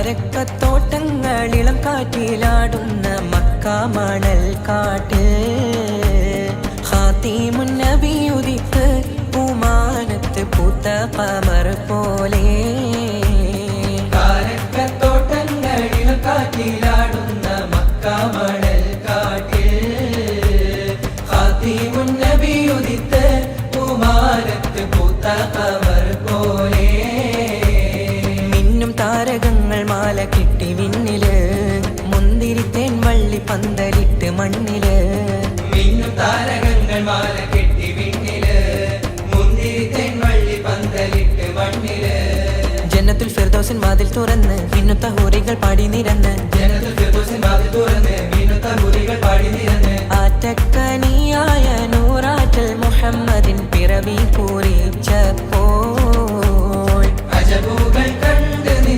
കാരക്കത്തോട്ടങ്ങളിളം കാറ്റിലാടുന്ന Mecca മണൽ കാട്ട് ഖാതിമുൻ നബി ഉദിത്ത് പൂമാനത്ത് പൂത്ത ഖമർ പോലെ കാരക്കത്തോട്ടങ്ങളിളം കാറ്റിലാടുന്ന മക്ക മണൽ കാട്ട് ഖാതിമുൻ നബി ഉദിത്ത് പൂമാനത്ത് പൂത്ത ഖമർ പോലെ താരകങ്ങൾ മാല കെട്ടി വിണ്ണില് മുന്തിരിത്തേൻ വള്ളി പന്തലിട്ട് മണ്ണില് മിന്നും താരകങ്ങൾ മാല കെട്ടി വിണ്ണില് മുന്തിരിത്തേൻ വള്ളി പന്തലിട്ട് മണ്ണില് ജന്നത്തുൽ ഫിർദൗസിൻ വാതിൽ തുറന്ന് മിന്നുത്ത ഹൂറികൾ പാടി നിരന്ന് ജന്നത്തുൽ ഫിർദൗസിൻ വാതിൽ തുറന്ന് മിന്നുത്ത ഹൂറികൾ പാടി നിരന്ന് ആറ്റക്കനിയായ നൂറാറ്റൽ മുഹമ്മദിൻ പിറവി പൂരിച്ചപ്പോൾ